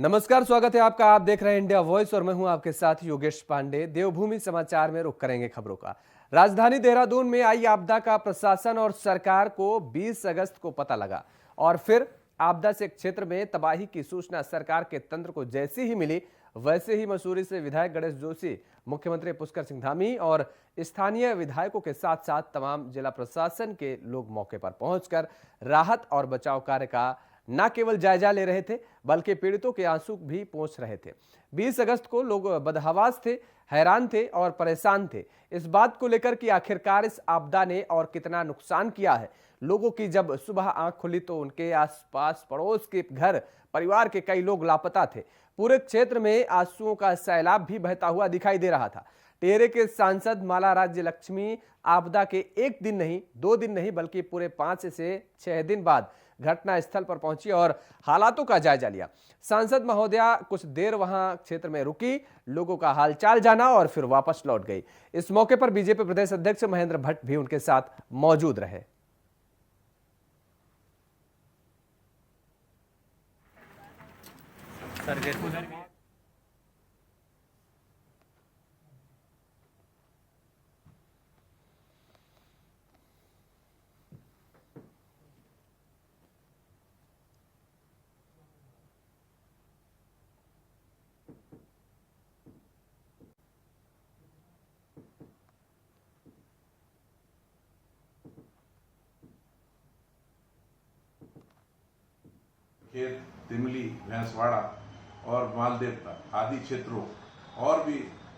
नमस्कार, स्वागत है आपका। आप देख रहे हैं इंडिया वॉइस और मैं हूं आपके साथ योगेश पांडे। देवभूमि समाचार में रुख करेंगे खबरों का। राजधानी देहरादून में आई आपदा का प्रशासन और सरकार को 20 अगस्त को पता लगा और फिर आपदा से क्षेत्र में तबाही की सूचना सरकार के तंत्र को जैसी ही मिली, वैसे ही मसूरी से विधायक गणेश जोशी, मुख्यमंत्री पुष्कर सिंह धामी और स्थानीय विधायकों के साथ साथ तमाम जिला प्रशासन के लोग मौके पर पहुंचकर राहत और बचाव कार्य का न केवल जायजा ले रहे थे बल्कि पीड़ितों के आंसू भी पोंछ रहे थे। 20 अगस्त को लोग बदहवास थे, हैरान थे और परेशान थे इस बात को लेकर कि आखिरकार इस आपदा ने और कितना नुकसान किया है। लोगों की जब सुबह आंख खुली तो उनके आसपास पड़ोस के घर परिवार के कई लोग लापता थे। पूरे क्षेत्र में आंसुओं का सैलाब भी बहता हुआ दिखाई दे रहा था। टिहरे के सांसद माला राज्य लक्ष्मी आपदा के एक दिन नहीं, 2 दिन नहीं बल्कि पूरे 5 से 6 दिन बाद घटना स्थल पर पहुंची और हालातों का जायजा लिया। सांसद महोदया कुछ देर वहां क्षेत्र में रुकी, लोगों का हालचाल जाना और फिर वापस लौट गई। इस मौके पर बीजेपी प्रदेश अध्यक्ष महेंद्र भट्ट भी उनके साथ मौजूद रहे। खेत, तिमली, भैंसवाड़ा और मालदेवता आदि क्षेत्रों और भी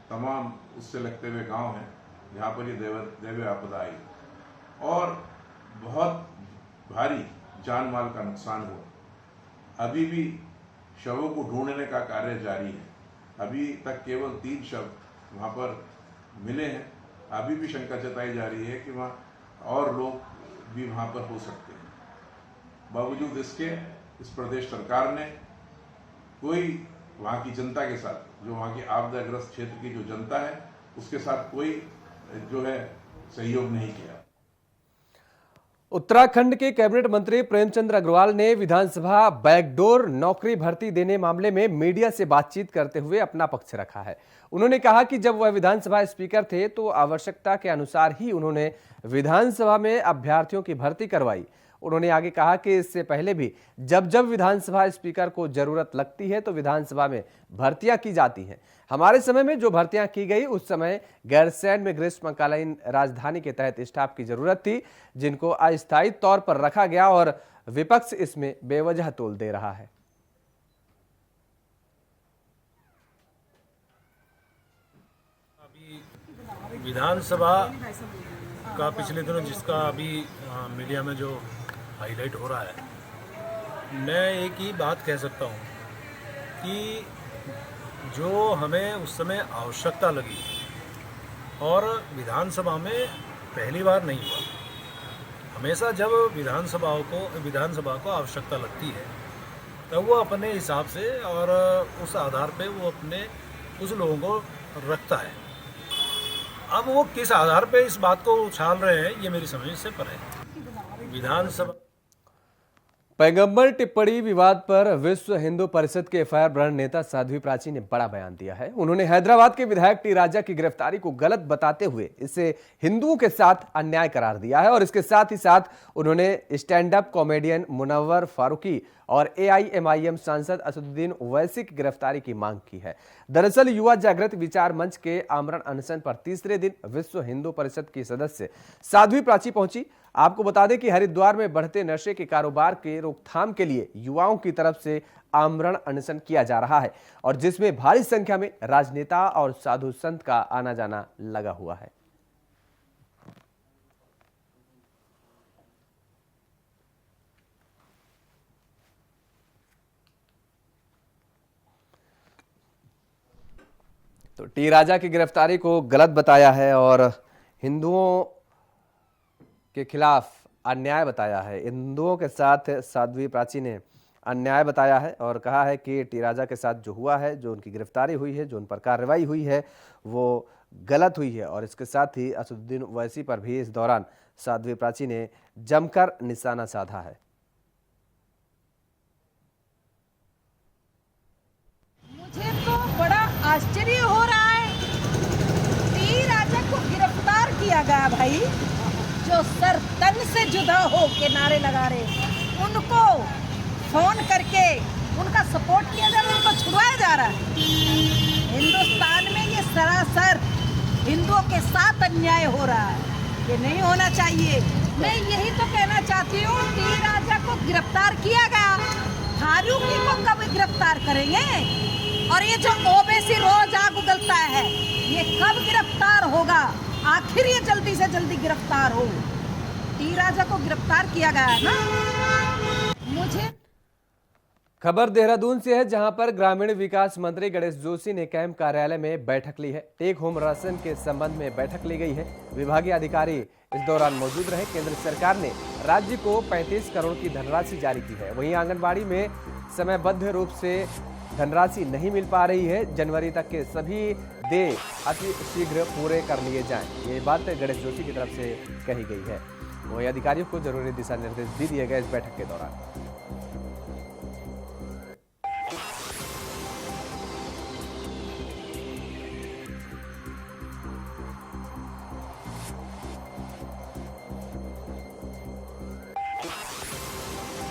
तमाम उससे लगते हुए गांव हैं जहां पर ये दैवीय आपदा आई और बहुत भारी जान माल का नुकसान हुआ। अभी भी शवों को ढूंढने का कार्य जारी है। अभी तक केवल 3 शव वहां पर मिले हैं। अभी भी शंका जताई जा रही है कि वहां और लोग भी वहां पर हो सकते हैं। बावजूद इसके इस प्रदेश सरकार ने कोई वहां की जनता के साथ, जो वहां की आपदाग्रस्त क्षेत्र की जो जनता है उसके साथ कोई जो है सहयोग नहीं किया। उत्तराखंड के कैबिनेट मंत्री प्रेमचंद अग्रवाल ने विधानसभा बैकडोर नौकरी भर्ती देने मामले में मीडिया से बातचीत करते हुए अपना पक्ष रखा है। उन्होंने कहा कि जब वह विधानसभा स्पीकर थे तो आवश्यकता के अनुसार ही उन्होंने विधानसभा में अभ्यर्थियों की भर्ती करवाई। उन्होंने आगे कहा कि इससे पहले भी जब जब विधानसभा स्पीकर को जरूरत लगती है तो विधानसभा में भर्तियां की जाती हैं। हमारे समय में जो भर्तियां की गई उस समय गैरसैंण में ग्रीष्मकालीन राजधानी के तहत स्टाफ की जरूरत थी, जिनको अस्थायी तौर पर रखा गया और विपक्ष इसमें बेवजह तोल दे रहा है। अभी विधानसभा का पिछले दिनों जिसका अभी मीडिया में जो हाईलाइट हो रहा है, मैं एक ही बात कह सकता हूँ कि जो हमें उस समय आवश्यकता लगी और विधानसभा में पहली बार नहीं हुआ। हमेशा जब विधानसभा को आवश्यकता लगती है तो वो अपने हिसाब से और उस आधार पे वो अपने कुछ लोगों को रखता है। अब वो किस आधार पे इस बात को उछाल रहे हैं ये मेरी समझ से परे है। विधानसभा पैगंबर टिप्पणी विवाद पर विश्व हिंदू परिषद के एफआईआर ब्रांड नेता साध्वी प्राची ने बड़ा बयान दिया है। उन्होंने हैदराबाद के विधायक टी राजा की गिरफ्तारी को गलत बताते हुए इसे हिंदुओं के साथ अन्याय करार दिया है और इसके साथ ही साथ उन्होंने stand up comedian Munawar Faruqui और एआईएमआईएम सांसद असदुद्दीन ओवैसी की गिरफ्तारी की मांग की है। दरअसल युवा जागृत विचार मंच के आमरण अनशन पर तीसरे दिन विश्व हिंदू परिषद की सदस्य साध्वी प्राची पहुंची। आपको बता दें कि हरिद्वार में बढ़ते नशे के कारोबार के रोकथाम के लिए युवाओं की तरफ से आमरण अनशन किया जा रहा है और जिसमें भारी संख्या में राजनेता और साधु संत का आना जाना लगा हुआ है। तो टी राजा की गिरफ्तारी को गलत बताया है और हिंदुओं के खिलाफ अन्याय बताया है। हिंदुओं के साथ साध्वी प्राची ने अन्याय बताया है और कहा है कि टी राजा के साथ जो हुआ है, जो उनकी गिरफ्तारी हुई है, जो उन पर कार्रवाई हुई है, वो गलत हुई है। और इसके साथ ही असदुद्दीन ओवैसी पर भी इस दौरान साध्वी प्राची ने जमकर निशाना साधा है। आश्चर्य हो रहा है। टी राजा को गिरफ्तार किया गया भाई, जो सर तन से जुदा हो के नारे लगा रहे, उनको फोन करके उनका सपोर्ट किया जा रहा है, उनको छुड़वाया जा रहा है। हिंदुस्तान में ये सरासर हिंदुओं के साथ अन्याय हो रहा है, ये नहीं होना चाहिए। मैं यही तो कहना चाहती हूँ, टी राजा को गिरफ्तार किया गया, फारूकी को कब गिरफ्तार करेंगे? और ये जो ओबीसी रोज आग उगलता है, ये कब गिरफ्तार होगा? आखिर ये जल्दी से जल्दी गिरफ्तार हो। टी राजा को गिरफ्तार किया गया है ना। मुझे खबर देहरादून से है, जहां पर ग्रामीण विकास मंत्री गणेश जोशी ने कैंप कार्यालय में बैठक ली है। टेक होम राशन के संबंध में बैठक ली गई है। विभागीय अधिकारी इस दौरान मौजूद रहे। केंद्र सरकार ने राज्य को 35 करोड़ की धनराशि जारी की है। वहीं आंगनबाड़ी में समयबद्ध रूप से धनराशि नहीं मिल पा रही है। जनवरी तक के सभी देय अति शीघ्र पूरे कर लिए जाएं। ये बात गणेश जोशी की तरफ से कही गई है। वहीं अधिकारियों को जरूरी दिशा निर्देश भी दिए गए इस बैठक के दौरान।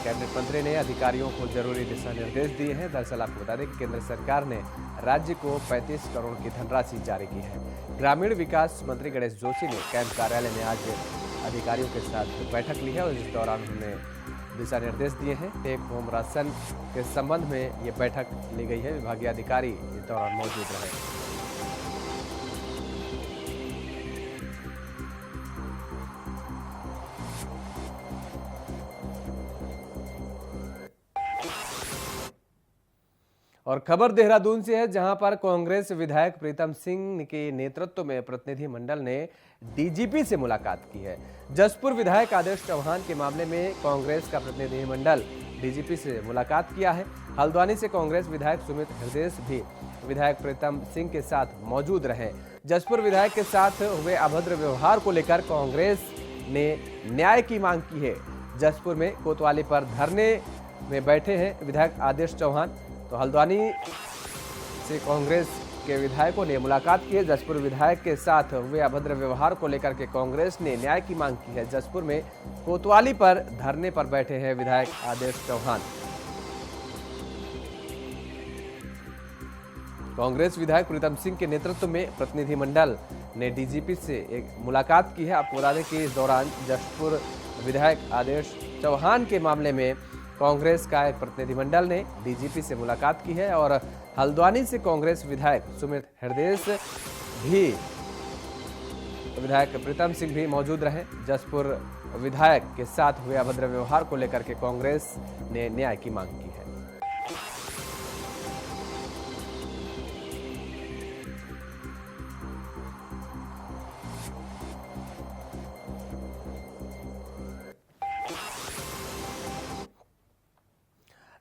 कैबिनेट मंत्री ने अधिकारियों को जरूरी दिशा निर्देश दिए हैं। दरअसल आपको बता दें कि केंद्र सरकार ने राज्य को 35 करोड़ की धनराशि जारी की है। ग्रामीण विकास मंत्री गणेश जोशी ने कैंप कार्यालय में आज अधिकारियों के साथ बैठक ली है और इस दौरान उन्होंने दिशा निर्देश दिए हैं। टेक होम राशन के संबंध में ये बैठक ली गई है। विभागीय अधिकारी इस दौरान मौजूद रहे। और खबर देहरादून से है, जहां पर कांग्रेस विधायक प्रीतम सिंह के नेतृत्व में प्रतिनिधि मंडल ने डीजीपी से मुलाकात की है। जसपुर विधायक आदेश चौहान के मामले में कांग्रेस का प्रतिनिधि मंडल डीजीपी से मुलाकात किया है। हल्द्वानी से कांग्रेस विधायक सुमित हृदय भी विधायक प्रीतम सिंह के साथ मौजूद रहे। जसपुर विधायक के साथ हुए अभद्र व्यवहार को लेकर कांग्रेस ने न्याय की मांग की है। जसपुर में कोतवाली पर धरने में बैठे हैं विधायक आदेश चौहान। तो हल्द्वानी से कांग्रेस के विधायकों ने मुलाकात की है। जसपुर विधायक के साथ हुए अभद्र व्यवहार को लेकर के कांग्रेस ने न्याय की मांग की है। जसपुर में कोतवाली पर धरने पर बैठे हैं विधायक आदेश चौहान। कांग्रेस विधायक प्रीतम सिंह के नेतृत्व में प्रतिनिधि मंडल ने डीजीपी से एक मुलाकात की है। आपको बता दें कि इस दौरान जसपुर विधायक आदेश चौहान के मामले में कांग्रेस का एक प्रतिनिधिमंडल ने डीजीपी से मुलाकात की है और हल्द्वानी से कांग्रेस विधायक सुमित हृदय भी विधायक प्रीतम सिंह भी मौजूद रहे। जसपुर विधायक के साथ हुए अभद्र व्यवहार को लेकर के कांग्रेस ने न्याय की मांग की है।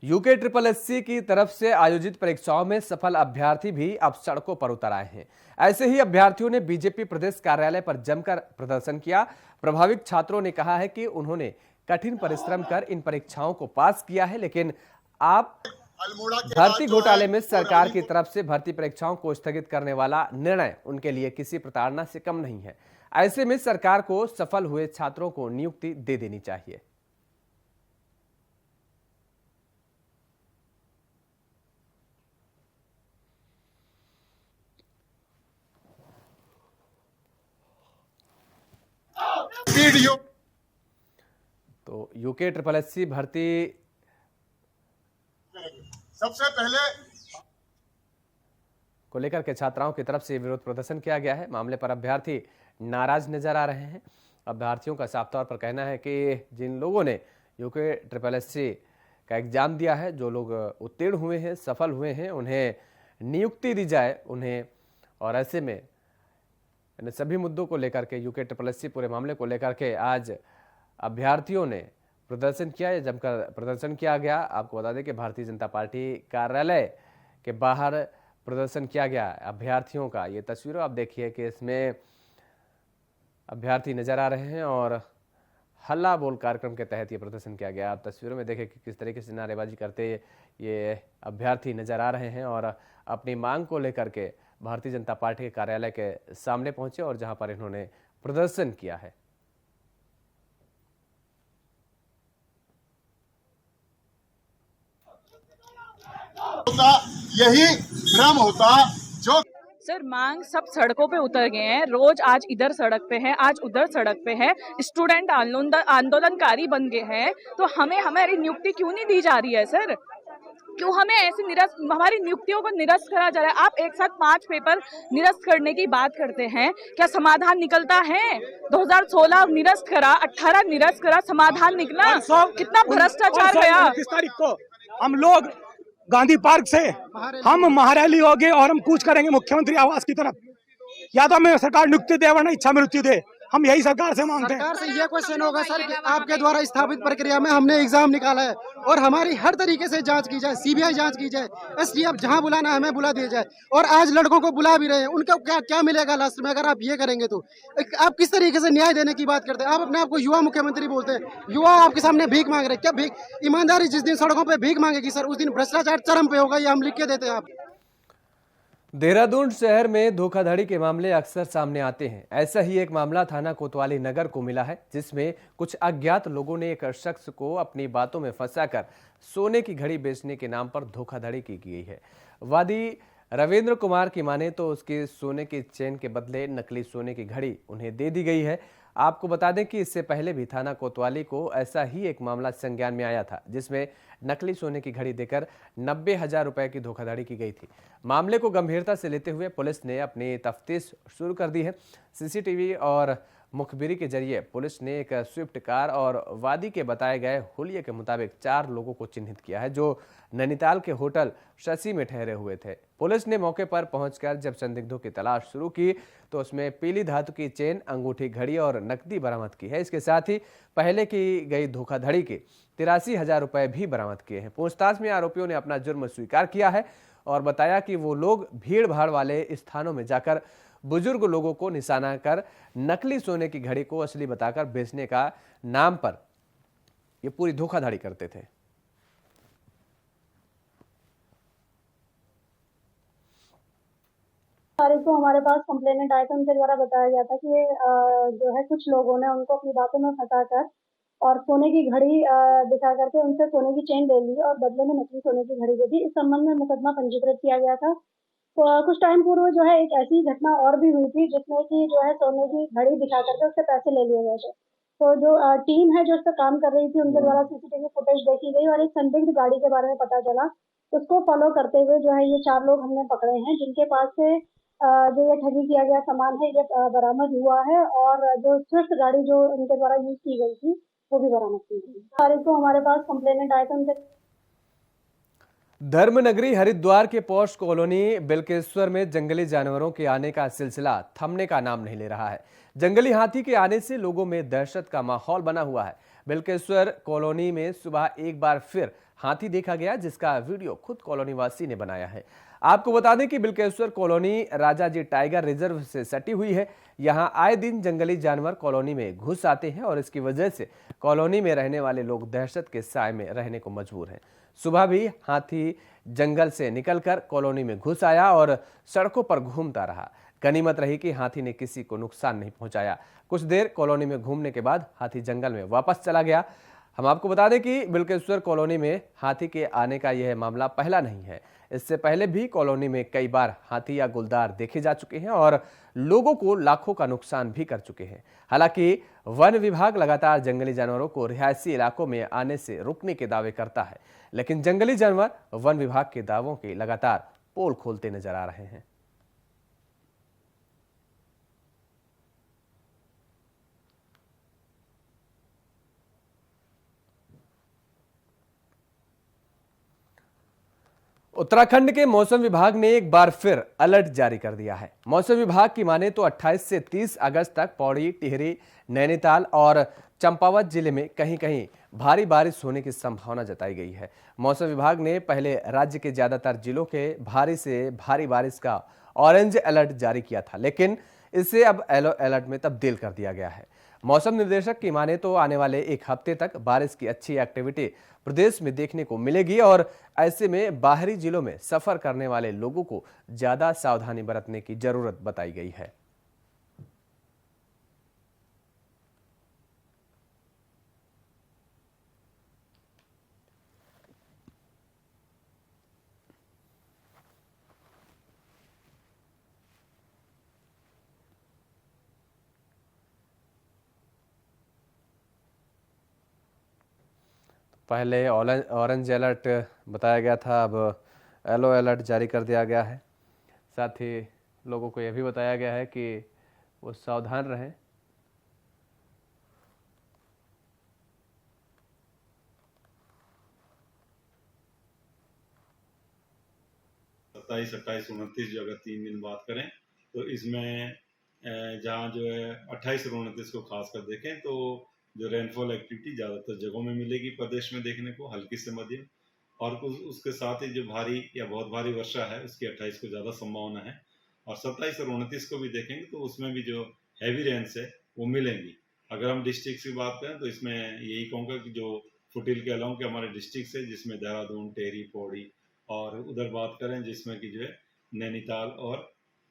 यूके SSS की तरफ से आयोजित परीक्षाओं में सफल अभ्यर्थी भी अब सड़कों पर उतर आए हैं। ऐसे ही अभ्यर्थियों ने बीजेपी प्रदेश कार्यालय पर जमकर प्रदर्शन किया। प्रभावित छात्रों ने कहा है कि उन्होंने कठिन परिश्रम कर इन परीक्षाओं को पास किया है, लेकिन आप भर्ती घोटाले में सरकार की तरफ से भर्ती परीक्षाओं को स्थगित करने वाला निर्णय उनके लिए किसी प्रताड़ना से कम नहीं है। ऐसे में सरकार को सफल हुए छात्रों को नियुक्ति दे देनी चाहिए। तो यूके SSS भर्ती सबसे पहले को लेकर के छात्राओं की तरफ से विरोध प्रदर्शन किया गया है। मामले पर अभ्यर्थी नाराज नजर आ रहे हैं। अभ्यर्थियों का साफ तौर पर कहना है कि जिन लोगों ने यूके SSS का एग्जाम दिया है, जो लोग उत्तीर्ण हुए हैं, सफल हुए हैं, उन्हें नियुक्ति दी जाए उन्हें। और ऐसे में इन सभी मुद्दों को लेकर के यूके SSS पूरे मामले को लेकर के आज अभ्यर्थियों ने प्रदर्शन किया। जमकर प्रदर्शन किया गया। आपको बता दें कि भारतीय जनता पार्टी कार्यालय के बाहर प्रदर्शन किया गया अभ्यर्थियों का। ये तस्वीरों आप देखिए कि इसमें अभ्यर्थी नजर आ रहे हैं और हल्ला बोल कार्यक्रम के तहत ये प्रदर्शन किया गया। आप तस्वीरों में देखें कि किस तरीके से नारेबाजी करते ये अभ्यर्थी नजर आ रहे हैं और अपनी मांग को लेकर के भारतीय जनता पार्टी के कार्यालय के सामने पहुंचे और जहां पर इन्होंने प्रदर्शन किया है। यही भ्रम होता जो सर मांग सब सड़कों पे उतर गए हैं। रोज आज इधर सड़क पे है, आज उधर सड़क पे है। स्टूडेंट आंदोलनकारी बन गए हैं। तो हमें हमारी नियुक्ति क्यों नहीं दी जा रही है सर? क्यों हमें ऐसे हमारी नियुक्तियों को निरस्त करा जा रहा है? आप एक साथ 5 पेपर निरस्त करने की बात करते हैं, क्या समाधान निकलता है? 2016 निरस्त करा, 18 निरस्त करा, समाधान निकला? कितना भ्रष्टाचार गया। 29 तारीख को हम लोग गांधी पार्क से हम महारैली होगी और हम कूच करेंगे मुख्यमंत्री आवास की तरफ। या तो हमें सरकार नियुक्ति दे वरना इच्छा मृत्यु दे। हम यही सरकार से मांगते हैं। सरकार से ये क्वेश्चन होगा सर कि आपके द्वारा स्थापित प्रक्रिया में हमने एग्जाम निकाला है और हमारी हर तरीके से जांच की जाए, सीबीआई जांच की जाए, एसटीएफ जहां बुलाना है हमें बुला दिया जाए। और आज लड़कों को बुला भी रहे हैं, उनको क्या क्या मिलेगा लास्ट में अगर आप ये करेंगे तो? आप किस तरीके से न्याय देने की बात करते हैं? आप अपने आप को युवा मुख्यमंत्री बोलते हैं, युवा आपके सामने भीख मांग रहे हैं। क्या भीख? ईमानदारी जिस दिन सड़कों पर भीख मांगेगी सर, उस दिन भ्रष्टाचार चरम पे होगा, ये हम लिख के देते हैं। आप देहरादून शहर में धोखाधड़ी के मामले अक्सर सामने आते हैं। ऐसा ही एक मामला थाना कोतवाली नगर को मिला है, जिसमें कुछ अज्ञात लोगों ने एक शख्स को अपनी बातों में फंसाकर सोने की घड़ी बेचने के नाम पर धोखाधड़ी की गई है। वादी रविंद्र कुमार की माने तो उसके सोने की चेन के बदले नकली सोने की घड़ी उन्हें दे दी गई है। आपको बता दें कि इससे पहले भी थाना कोतवाली को ऐसा ही एक मामला संज्ञान में आया था, जिसमें नकली सोने की घड़ी देकर 90,000 रुपए की धोखाधड़ी की गई थी। मामले को गंभीरता से लेते हुए पुलिस ने अपनी तफ्तीश शुरू कर दी है। सीसीटीवी और मुखबिरी के जरिए पुलिस ने एक स्विफ्ट कार और वादी के बताए गए हुलिये के मुताबिक 4 लोगों को चिन्हित किया है, जो नैनीताल के होटल शशि में ठहरे हुए थे। पुलिस ने मौके पर पहुंचकर जब संदिग्धों की तलाश शुरू की तो उसमें पीली धातु की चेन, अंगूठी, घड़ी और नकदी बरामद की है। इसके साथ ही पहले की गई धोखाधड़ी के 83,000 रुपए भी बरामद किए हैं। पूछताछ में आरोपियों ने अपना जुर्म स्वीकार किया है और बताया कि वो लोग भीड़ भाड़ वाले स्थानों में जाकर बुजुर्ग लोगों को निशाना कर नकली सोने की घड़ी को असली बताकर बेचने का नाम पर ये पूरी धोखाधड़ी करते थे। तारीख को हमारे पास कंप्लेनेंट आया था, उनके द्वारा बताया गया था कि जो है कुछ लोगों ने उनको अपनी बातों में फंसाकर और सोने की घड़ी दिखा करके उनसे सोने की चेन ले ली और बदले में नकली सोने की घड़ी दे दी। इस संबंध में मुकदमा पंजीकृत किया गया था। तो कुछ टाइम पूर्व जो है एक ऐसी घटना और भी हुई थी, जिसमें कि जो है सोने की घड़ी दिखा करके उससे पैसे ले लिए गए थे। तो जो टीम है जो इस पर काम कर रही थी, उनके द्वारा सीसीटीवी फुटेज देखी गई और एक संदिग्ध गाड़ी के बारे में पता चला। उसको फॉलो करते हुए जो है ये 4 लोग हमने पकड़े हैं, जिनके पास से जो ये ठगी किया गया सामान है ये बरामद हुआ है और जो स्विफ्ट गाड़ी जो इनके द्वारा यूज की गई थी वो भी बरामद की गई। तारीख को हमारे पास कंप्लेनेंट आया था, उनसे धर्मनगरी हरिद्वार के पॉश कॉलोनी बिल्केश्वर में जंगली जानवरों के आने का सिलसिला थमने का नाम नहीं ले रहा है। जंगली हाथी के आने से लोगों में दहशत का माहौल बना हुआ है। बिल्केश्वर कॉलोनी में सुबह एक बार फिर हाथी देखा गया, जिसका वीडियो खुद कॉलोनी वासी ने बनाया है। आपको बता दें कि Bilkeshwar colony Rajaji tiger reserve से सटी हुई है। यहां आए दिन जंगली जानवर कॉलोनी में घुस आते हैं और इसकी वजह से कॉलोनी में रहने वाले लोग दहशत के साए में रहने को मजबूर हैं। सुबह भी हाथी जंगल से निकलकर कॉलोनी में घुस आया और सड़कों पर घूमता रहा। गनीमत रही कि हाथी ने किसी को नुकसान नहीं पहुंचाया। कुछ देर कॉलोनी में घूमने के बाद हाथी जंगल में वापस चला गया। हम आपको बता दें कि बिल्केश्वर कॉलोनी में हाथी के आने का यह मामला पहला नहीं है। इससे पहले भी कॉलोनी में कई बार हाथी या गुलदार देखे जा चुके हैं और लोगों को लाखों का नुकसान भी कर चुके हैं। हालांकि वन विभाग लगातार जंगली जानवरों को रिहायशी इलाकों में आने से रोकने के दावे करता है, लेकिन जंगली जानवर वन विभाग के दावों के लगातार पोल खोलते नजर आ रहे हैं। उत्तराखंड के मौसम विभाग ने एक बार फिर अलर्ट जारी कर दिया है। मौसम विभाग की माने तो 28 से 30 अगस्त तक पौड़ी, टिहरी, नैनीताल और चंपावत जिले में कहीं कहीं भारी बारिश होने की संभावना जताई गई है। मौसम विभाग ने पहले राज्य के ज्यादातर जिलों के भारी से भारी बारिश का ऑरेंज अलर्ट जारी किया था, लेकिन इसे अब येलो अलर्ट में तब्दील कर दिया गया है। मौसम निर्देशक की माने तो आने वाले एक हफ्ते तक बारिश की अच्छी एक्टिविटी प्रदेश में देखने को मिलेगी और ऐसे में बाहरी जिलों में सफर करने वाले लोगों को ज्यादा सावधानी बरतने की जरूरत बताई गई है। पहले ऑरेंज अलर्ट बताया गया था, अब येलो अलर्ट जारी कर दिया गया है। साथ ही लोगों को यह भी बताया गया है कि वो सावधान रहें। सत्ताईस 28 29 जो अगर 3 दिन बात करें तो इसमें जहाँ जो है 28 और 29 को खासकर देखें तो जो रेनफॉल एक्टिविटी ज़्यादातर जगहों में मिलेगी प्रदेश में देखने को, हल्की से मध्यम, और उसके साथ ही जो भारी या बहुत भारी वर्षा है उसकी 28 को ज़्यादा संभावना है। और 27 और 29 को भी देखेंगे तो उसमें भी जो हैवी रेंस है वो मिलेंगी। अगर हम डिस्ट्रिक्ट की बात करें तो इसमें यही कहूँगा कि जो फुटिल के अलावा के हमारे डिस्ट्रिक्ट है जिसमें देहरादून, टेहरी, पौड़ी, और उधर बात करें जिसमें कि जो है नैनीताल और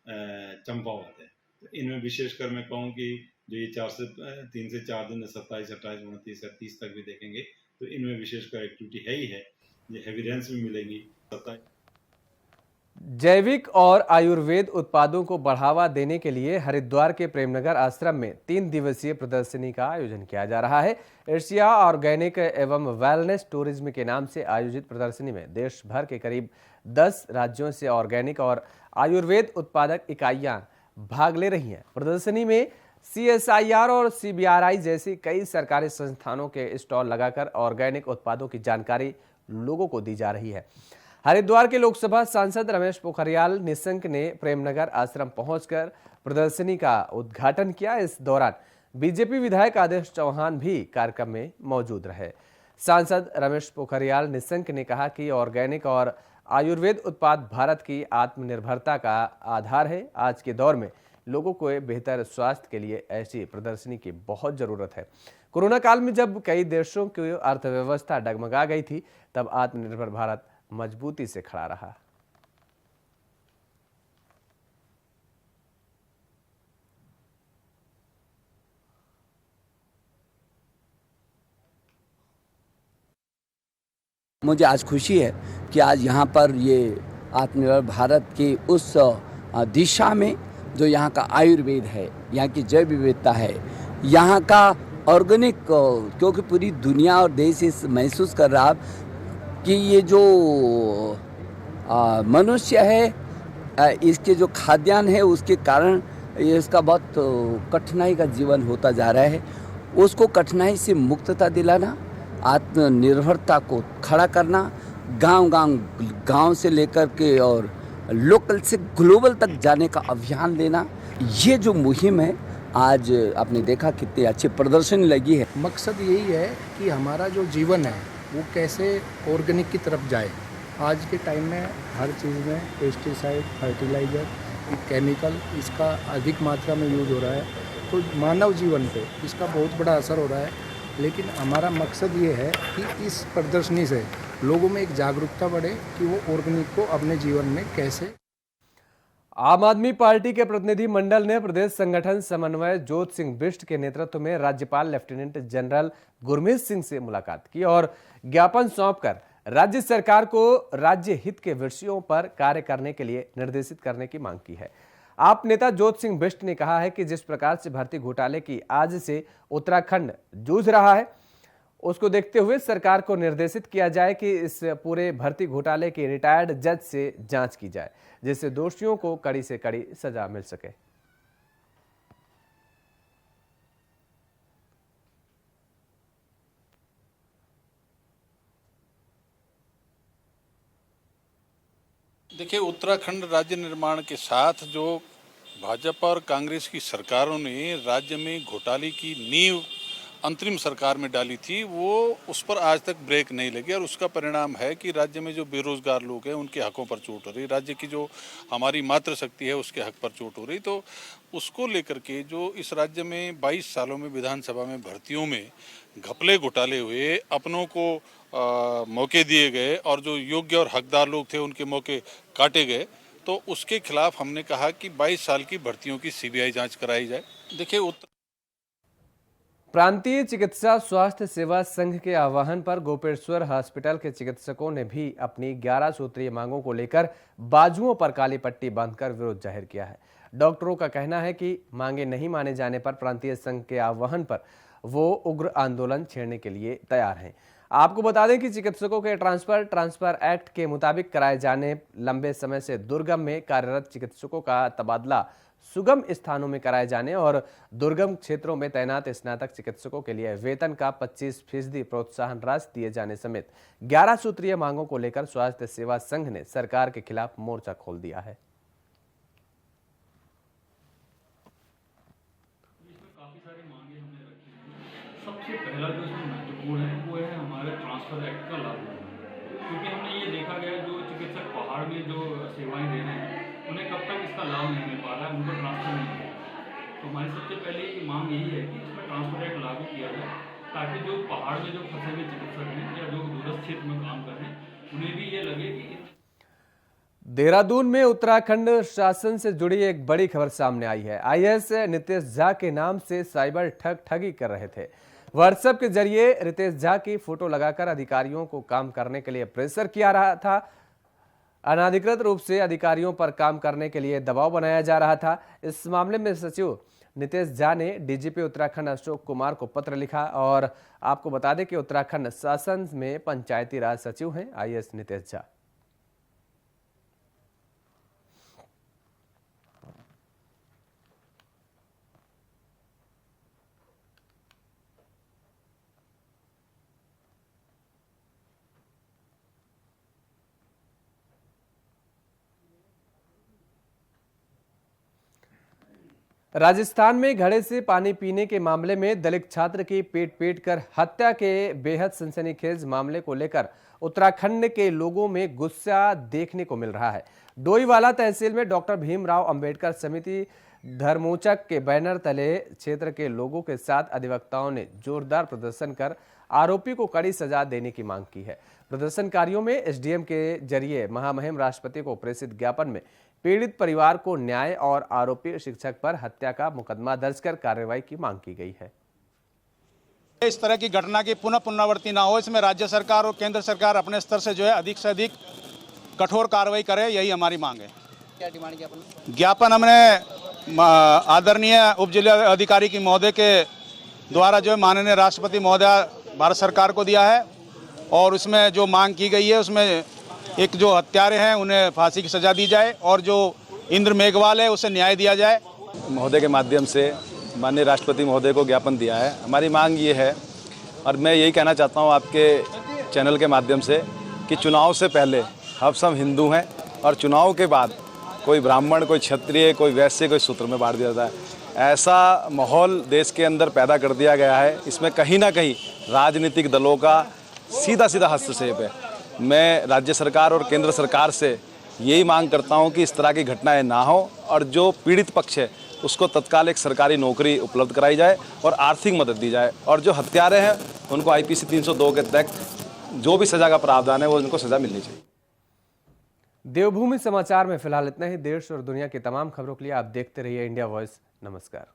चंपावत है, तो इनमें विशेषकर मैं कहूँ कि जो ये 3 से 4 दिन 27, 28, 29 या 30 तक भी देखेंगे तो इनमें विशेषकर एक्टिविटी है ही है, ये हैवी रेंस भी मिलेंगी। जैविक और आयुर्वेद उत्पादों को बढ़ावा देने के लिए हरिद्वार के प्रेमनगर आश्रम में 3 दिवसीय प्रदर्शनी का आयोजन किया जा रहा है। एशिया ऑर्गेनिक एवं वेलनेस टूरिज्म के नाम से आयोजित प्रदर्शनी में देश भर के करीब 10 राज्यों से ऑर्गेनिक और आयुर्वेद उत्पादक इकाइयां भाग ले रही हैं। प्रदर्शनी में CSIR और CBRI जैसी कई सरकारी संस्थानों के स्टॉल लगाकर ऑर्गेनिक उत्पादों की जानकारी लोगों को दी जा रही है। हरिद्वार के लोकसभा सांसद रमेश पोखरियाल निशंक ने प्रेमनगर आश्रम पहुंचकर प्रदर्शनी का उद्घाटन किया। इस दौरान बीजेपी विधायक आदेश चौहान भी कार्यक्रम में मौजूद रहे। सांसद रमेश पोखरियाल निशंक ने कहा कि ऑर्गेनिक और आयुर्वेद उत्पाद भारत की आत्मनिर्भरता का आधार है। आज के दौर में लोगों को बेहतर स्वास्थ्य के लिए ऐसी प्रदर्शनी की बहुत जरूरत है। कोरोना काल में जब कई देशों की अर्थव्यवस्था डगमगा गई थी, तब आत्मनिर्भर भारत मजबूती से खड़ा रहा। मुझे आज खुशी है कि आज यहाँ पर ये आत्मनिर्भर भारत की उस दिशा में जो यहाँ का आयुर्वेद है, यहाँ की जैव विविधता है, यहाँ का ऑर्गेनिक, क्योंकि पूरी दुनिया और देश इस महसूस कर रहा कि ये जो मनुष्य है, इसके जो खाद्यान्न है उसके कारण ये इसका बहुत कठिनाई का जीवन होता जा रहा है। उसको कठिनाई से मुक्तता दिलाना, आत्मनिर्भरता को खड़ा करना, गांव से लेकर के और लोकल से ग्लोबल तक जाने का अभियान लेना, ये जो मुहिम है आज आपने देखा कितनी अच्छी प्रदर्शनी लगी है। मकसद यही है कि हमारा जो जीवन है वो कैसे ऑर्गेनिक की तरफ जाए। आज के टाइम में हर चीज़ में पेस्टिसाइड, फर्टिलाइज़र, केमिकल इसका अधिक मात्रा में यूज हो रहा है, तो मानव जीवन पे इसका बहुत बड़ा असर हो रहा है। लेकिन हमारा मकसद ये है कि इस प्रदर्शनी से लोगों में एक जागरूकता बढ़े कि वो ऑर्गेनिक को अपने जीवन में कैसे। आम आदमी पार्टी के प्रतिनिधि मंडल ने प्रदेश संगठन समन्वय जोत सिंह बिष्ट के नेतृत्व में राज्यपाल लेफ्टिनेंट जनरल गुरमीत सिंह से मुलाकात की और ज्ञापन सौंपकर राज्य सरकार को राज्य हित के विषयों पर कार्य करने के लिए निर्देशित करने की मांग की है। आप नेता जोत सिंह बिष्ट ने कहा है कि जिस प्रकार से भर्ती घोटाले की आज से उत्तराखंड जूझ रहा है, उसको देखते हुए सरकार को निर्देशित किया जाए कि इस पूरे भर्ती घोटाले की रिटायर्ड जज से जांच की जाए, जिससे दोषियों को कड़ी से कड़ी सजा मिल सके। देखिए, उत्तराखंड राज्य निर्माण के साथ जो भाजपा और कांग्रेस की सरकारों ने राज्य में घोटाले की नींव अंतरिम सरकार में डाली थी वो उस पर आज तक ब्रेक नहीं लगी और उसका परिणाम है कि राज्य में जो बेरोजगार लोग हैं उनके हकों पर चोट हो रही, राज्य की जो हमारी मातृशक्ति है उसके हक पर चोट हो रही। तो उसको लेकर के जो इस राज्य में 22 सालों में विधानसभा में भर्तियों में घपले घोटाले हुए, अपनों को मौके दिए गए और जो योग्य और हकदार लोग थे उनके मौके काटे गए, तो उसके खिलाफ हमने कहा कि 22 साल की भर्तियों की सीबीआई जांच कराई जाए। देखिए, प्रांतीय चिकित्सा स्वास्थ्य सेवा संघ के आह्वान पर गोपेश्वर हॉस्पिटल के चिकित्सकों ने भी अपनी 11 सूत्रीय मांगों को लेकर बाजुओं पर काली पट्टी बांधकर विरोध जाहिर किया है। डॉक्टरों का कहना है कि मांगे नहीं माने जाने पर प्रांतीय संघ के आह्वान पर वो उग्र आंदोलन छेड़ने के लिए तैयार हैं। आपको बता दें कि चिकित्सकों के ट्रांसफर एक्ट के मुताबिक कराए जाने लंबे समय से दुर्गम में कार्यरत चिकित्सकों का तबादला सुगम स्थानों में कराए जाने और दुर्गम क्षेत्रों में तैनात स्नातक चिकित्सकों के लिए वेतन का 25% प्रोत्साहन राशि दिए जाने समेत 11 सूत्रीय मांगों को लेकर स्वास्थ्य सेवा संघ ने सरकार के खिलाफ मोर्चा खोल दिया है। सबसे पहला जो इसमें महत्वपूर्ण है वो है हमारे ट्रांसफर एक्ट का लागू, क्योंकि हमने ये देखा गया जो चिकित्सक पहाड़ में जो सेवाएं दे रहे हैं उन्हें कब तक इसका लाभ नहीं मिल पा रहा है, उनको ट्रांसफर नहीं किया। तो हमारी सबसे पहले की मांग यही है कि इसमें ट्रांसफर एक्ट लागू किया जाए ताकि जो पहाड़ में जो फंसे हुए चिकित्सक हैं या जो दूरस्थ क्षेत्र में काम कर रहे हैं उन्हें भी ये लगे कि। देहरादून में उत्तराखंड शासन से जुड़ी एक बड़ी खबर सामने आई है। आईएएस नितेश झा के नाम से साइबर ठगी कर रहे थे। व्हाट्सएप के जरिए रितेश झा की फोटो लगाकर अधिकारियों को काम करने के लिए प्रेशर किया रहा था। अनाधिकृत रूप से अधिकारियों पर काम करने के लिए दबाव बनाया जा रहा था। इस मामले में सचिव नितेश झा ने डीजीपी उत्तराखंड अशोक कुमार को पत्र लिखा और आपको बता दें कि उत्तराखंड शासन में पंचायती राज सचिव हैं आईएएस नितेश झा। राजस्थान में घड़े से पानी पीने के मामले में दलित छात्र की पीट कर हत्या के बेहद सनसनीखेज मामले को लेकर उत्तराखंड के लोगों में गुस्सा देखने को मिल रहा है। डोईवाला तहसील में डॉक्टर भीमराव अंबेडकर समिति धर्मोचक के बैनर तले क्षेत्र के लोगों के साथ अधिवक्ताओं ने जोरदार प्रदर्शन कर आरोपी को कड़ी सजा देने की मांग की है। प्रदर्शनकारियों में एसडीएम के जरिए महामहिम राष्ट्रपति को प्रेषित ज्ञापन में पीड़ित परिवार को न्याय और आरोपी शिक्षक पर हत्या का मुकदमा दर्ज कर कार्रवाई की मांग की गई है। इस तरह की घटना की पुनरावृत्ति ना हो, इसमें राज्य सरकार और केंद्र सरकार अपने स्तर से जो है अधिक से अधिक कठोर कार्रवाई करे, यही हमारी मांग है। क्या डिमांड ज्ञापन? ज्ञापन हमने आदरणीय उप जिला अधिकारी की महोदय के द्वारा जो है माननीय राष्ट्रपति महोदय भारत सरकार को दिया है और उसमें जो मांग की गई है उसमें एक जो हत्यारे हैं उन्हें फांसी की सजा दी जाए और जो इंद्र मेघवाल है उसे न्याय दिया जाए। महोदय के माध्यम से माननीय राष्ट्रपति महोदय को ज्ञापन दिया है। हमारी मांग ये है और मैं यही कहना चाहता हूँ आपके चैनल के माध्यम से कि चुनाव से पहले हम सब हिंदू हैं और चुनाव के बाद कोई ब्राह्मण, कोई क्षत्रिय, कोई वैश्य, कोई शूद्र में बांट दिया जाता है। ऐसा माहौल देश के अंदर पैदा कर दिया गया है। इसमें कहीं ना कहीं राजनीतिक दलों का सीधा हस्तक्षेप है। मैं राज्य सरकार और केंद्र सरकार से यही मांग करता हूं कि इस तरह की घटनाएं ना हो और जो पीड़ित पक्ष है उसको तत्काल एक सरकारी नौकरी उपलब्ध कराई जाए और आर्थिक मदद दी जाए और जो हत्यारे हैं उनको आईपीसी 302 के तहत जो भी सजा का प्रावधान है वो उनको सजा मिलनी चाहिए। देवभूमि समाचार में फिलहाल इतना ही। देश और दुनिया की तमाम खबरों के लिए आप देखते रहिए इंडिया वॉइस। नमस्कार।